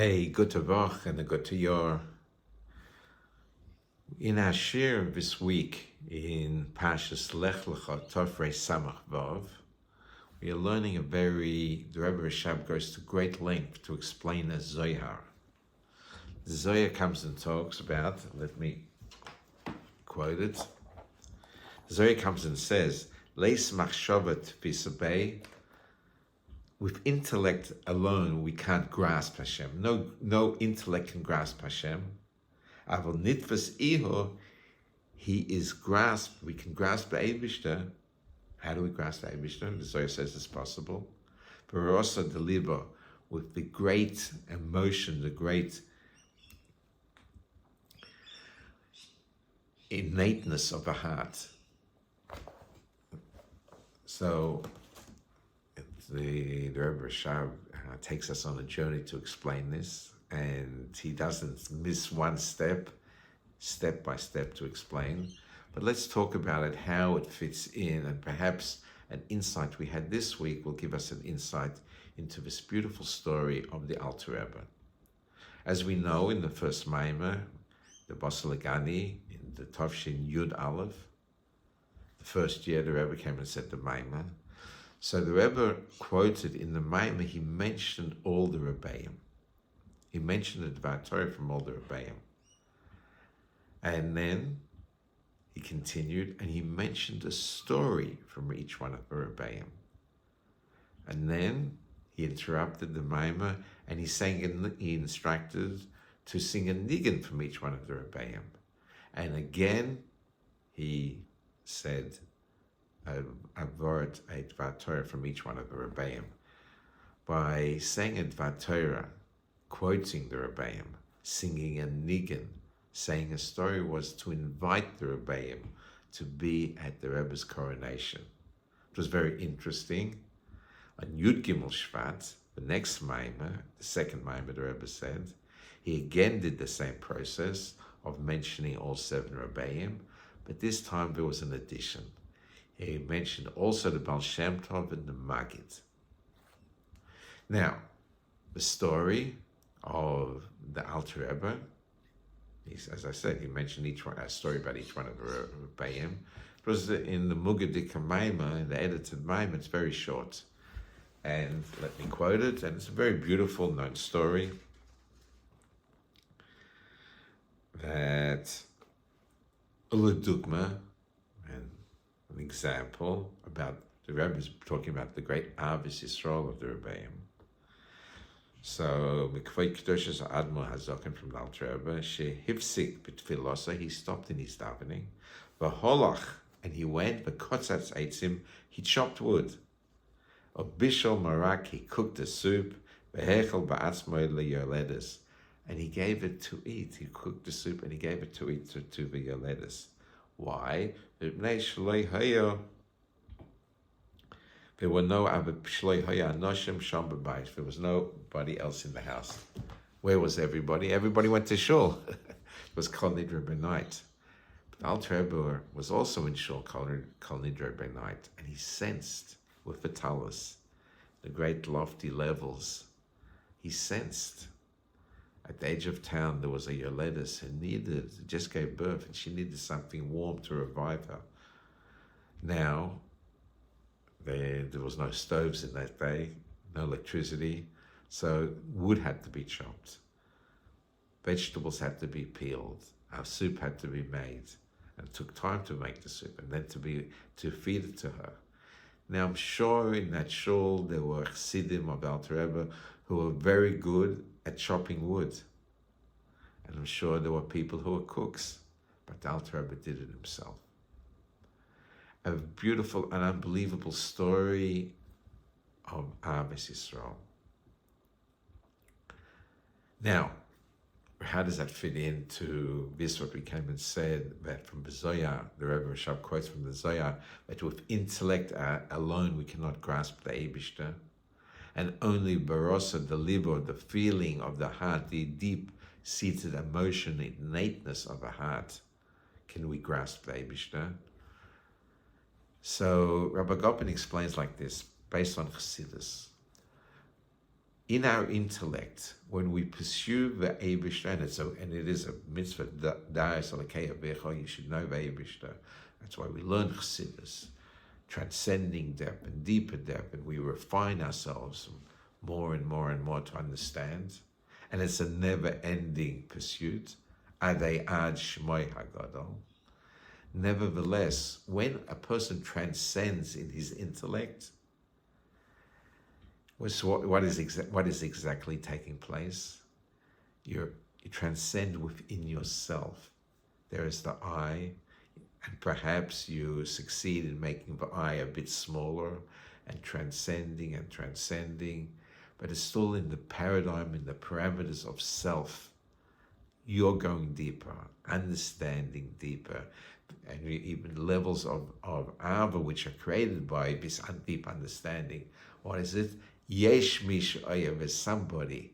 A gute Woche and a gute Jahr. In our share this week in Parshas Lech Lecha Tofrei Samach Vav, we are learning the Rebbe Rashab goes to great length to explain a Zohar. The Zohar comes and talks about, let me quote it, the Zohar comes and says, Leis machshavat v'sabei, with intellect alone, we can't grasp Hashem. No intellect can grasp Hashem. Aval nitvas iho, he is grasped. We can grasp the Eibishter. How do we grasp the Eibishter? The Zohar says it's possible. But we also deliver with the great emotion, the great innateness of the heart. So the Rebbe Rashab takes us on a journey to explain this, and he doesn't miss one step by step to explain. But let's talk about it, how it fits in, and perhaps an insight we had this week will give us an insight into this beautiful story of the Alter Rebbe. As we know, in the first Maimer, the Basel Agani, in the Tovshin Yud Aleph, the first year the Rebbe came and said the Maimer. So the Rebbe quoted in the Maimer, he mentioned all the Rebbeim. He mentioned the Dvar Torah from all the Rebbeim. And then he continued and he mentioned a story from each one of the Rebbeim. And then he interrupted the Maimer and he instructed to sing a nigun from each one of the Rebbeim. And again, he said a word, a Dvar Torah from each one of the Rebbeim. By saying a Dvar Torah, quoting the Rebbeim, singing a nigun, saying a story, was to invite the Rebbeim to be at the Rebbe's coronation. It was very interesting. On Yud Gimel Shvat, the next Maimer, the second Maimer, the Rebbe said, he again did the same process of mentioning all seven Rebbeim, but this time there was an addition. He mentioned also the Baal Shem Tov and the Maggid. Now, the story of the Alter Rebbe, as I said, he mentioned a story about each one of the Rebbeim. It was in the Mugadik Maimah, in the edited Maimah. It's very short. And let me quote it, and it's a very beautiful known story that Uladugma, and an example about the Rebbe is talking about the great Ahavas Yisrael of the Rebbeim. So, Mikvei Kedoshas Admor Hazoken from the Alter Rebbe, she hifsik b'tfilosa, he stopped in his davening, v'holach, and he went, v'kotzatz eitzim, he chopped wood. Of bishol marak, he cooked the soup, v'hechel ba'atzmoi le'yoledes, and he gave it to eat. He cooked the soup and he gave it to eat to the yoledes. Why? There were no other Shloi Haya Anoshim Sham B'bayis. There was nobody else in the house. Where was everybody? Everybody went to shul. It was Kol Nidre B'night. But Alter Rebbe was also in shul, Kol Nidre B'night, and he sensed with the talus, the great lofty levels. He sensed at the edge of town there was a yoledes who just gave birth, and she needed something warm to revive her. Now, there was no stoves in that day, no electricity, so wood had to be chopped. Vegetables had to be peeled. Our soup had to be made. And it took time to make the soup and then to feed it to her. Now, I'm sure in that shul there were Chassidim of Alter Rebbe who were very good at chopping wood. And I'm sure there were people who were cooks, but Alter Rebbe did it himself. A beautiful and unbelievable story of Ahavas Yisrael. Now, how does that fit into this, what we came and said, that from the Zohar, the Rebbe Rashab quotes from the Zohar, that with intellect alone we cannot grasp the Eibishter, and only barosa, the libor, the feeling of the heart, the deep-seated emotion, innateness of the heart, can we grasp the Eibishter. So Rabbi Gopin explains like this, based on Chassidus. in our intellect, when we pursue the Eibishter, and it is a mitzvah, you should know the Eibishter. That's why we learn Chassidus, transcending depth and deeper depth, and we refine ourselves more and more and more to understand. And it's a never-ending pursuit. Adei ad shmoi hagadol. Nevertheless, when a person transcends in his intellect, what is exactly taking place? You transcend within yourself. There is the I, and perhaps you succeed in making the I a bit smaller and transcending, but it's still in the paradigm, in the parameters of self. You're going deeper, understanding deeper, and even levels of Ava, which are created by this deep understanding. What is it? Yesh mish oyev, there's somebody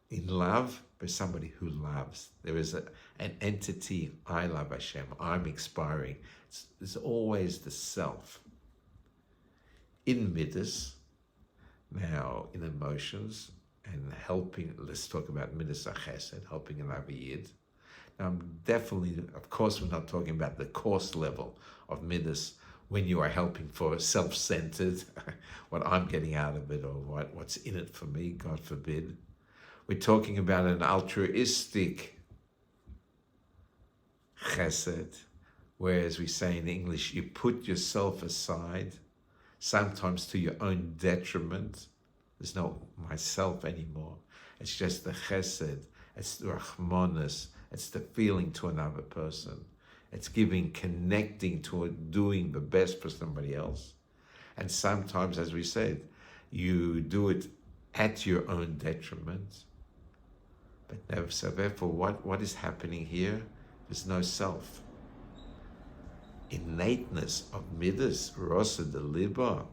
in love, there's somebody who loves. There is an entity, I love Hashem, I'm expiring. It's always the self. In midas, now in emotions, and helping, let's talk about midas chesed, helping an aviyid. Now, definitely, of course, we're not talking about the coarse level of midas, when you are helping for self-centered, what I'm getting out of it or what's in it for me, God forbid. We're talking about an altruistic chesed, whereas we say in English, you put yourself aside, sometimes to your own detriment. There's no myself anymore. It's just the chesed, it's the rachmanis, it's the feeling to another person. It's connecting to doing the best for somebody else. And sometimes, as we said, you do it at your own detriment. But never, so therefore, what is happening here? There's no self. Innateness of midas, rosa de liba,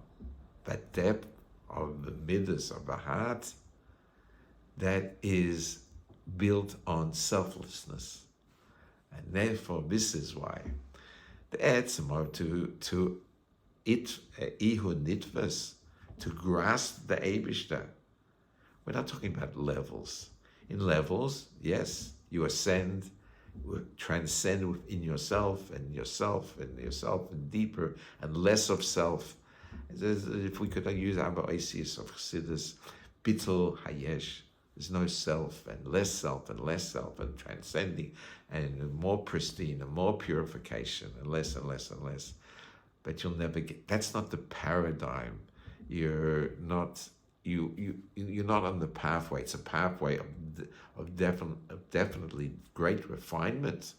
that depth of the midas of the heart, that is built on selflessness. And therefore, this is why the etzem to ihu nitvas, to grasp the Eibishter. We're not talking about levels. In levels, yes, you ascend, transcend within yourself and deeper and less of self. If we could use Abba Oisius of Chassidus, Bittul Hayesh. There's no self and less and transcending and more pristine and more purification and less. But you'll never get, that's not the paradigm. You're not on the pathway. It's a pathway of definitely great refinement.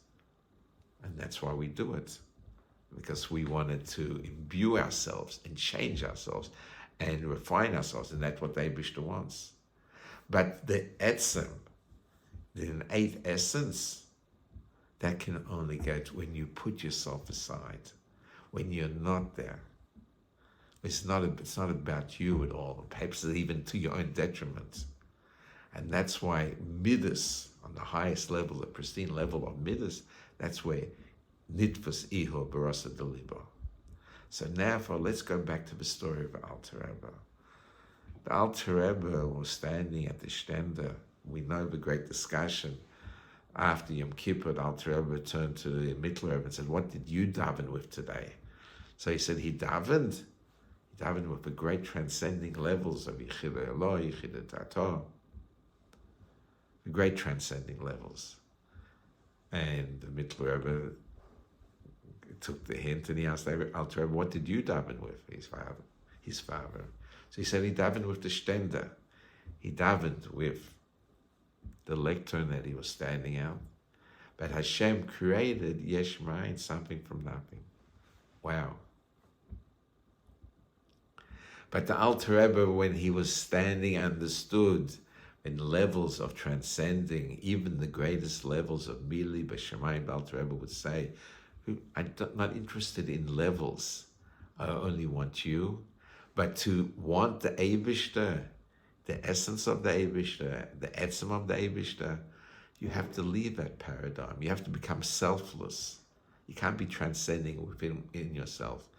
And that's why we do it. Because we wanted to imbue ourselves and change ourselves and refine ourselves. And that's what the Eibishter wants. But the etzem, the innate essence, that can only get when you put yourself aside, when you're not there. It's not about you at all, perhaps even to your own detriment. And that's why midas, on the highest level, the pristine level of midas, that's where nitvas iho barasa deliba. So now, let's go back to the story of Alter Rebbe. The Alter Rebbe was standing at the stender. We know the great discussion. After Yom Kippur, the Alter Rebbe turned to the Mittler Rebbe and said, "What did you daven with today?" So he said he davened with the great transcending levels of Yichida Eloi, Yichida Tato, the great transcending levels. And the Mittler Rebbe took the hint and he asked Alter Rebbe, "What did you daven with?" His father. So he said he davened with the stender. He davened with the lectern that he was standing out. But Hashem created Yesh Ma'ayin, something from nothing. Wow. But the Alter Rebbe, when he was standing, understood in levels of transcending, even the greatest levels of Mili B'Shemayim, the Alter Rebbe would say, I'm not interested in levels. I only want you. But to want the Eibishter, the essence of the Eibishter, the etzem of the Eibishter, you have to leave that paradigm. You have to become selfless. You can't be transcending within yourself.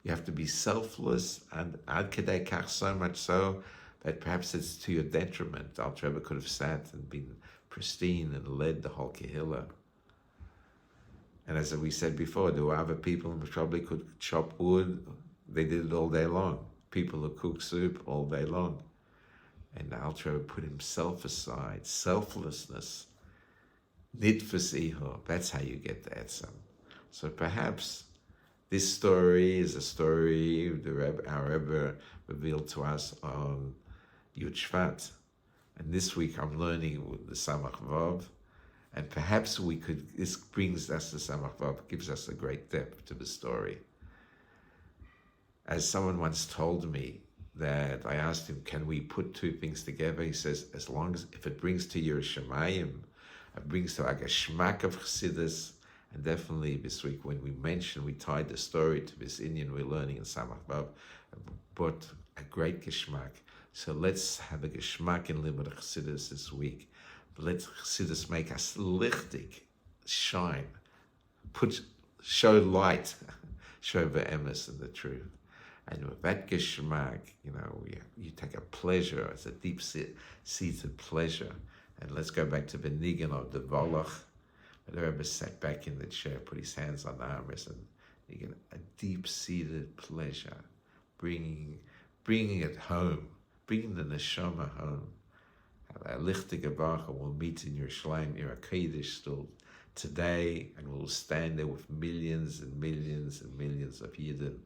You have to be selfless, and ad kedei kach, so much so that perhaps it's to your detriment. Al Rebbe could have sat and been pristine and led the whole Kehillah. And as we said before, there were other people who probably could chop wood. They did it all day long. People who cook soup all day long. And Al Rebbe put himself aside. Selflessness. Nitfus iho. That's how you get the etzem. So perhaps this story is a story our Rebbe revealed to us on Yud Shvat. And this week I'm learning with the Samach Vav. And perhaps this brings us to Samach Vav, gives us a great depth to the story. As someone once told me, that I asked him, can we put two things together? He says, as long as, if it brings to your Shemayim, it brings to a geschmack of Chassidus, and definitely this week when we tied the story to this Indian we're learning in Samach Vav, but a great geschmack. So let's have a geschmack in Limud Chassidus this week. Let Chassidus make us lichtig, shine, show light, show the emes and the truth. And with that geschmack, you take a pleasure. It's a deep-seated pleasure. And let's go back to the nigan of the Volach. The Rebbe sat back in the chair, put his hands on the armrest, and you get a deep-seated pleasure, bringing it home, bringing the neshama home. A lichtige Baruch will meet in Yerushalayim, your Kodesh still today, and we'll stand there with millions and millions and millions of Yidden.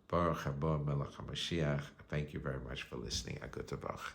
Baruch haba Melech HaMashiach. Thank you very much for listening. A good Bach.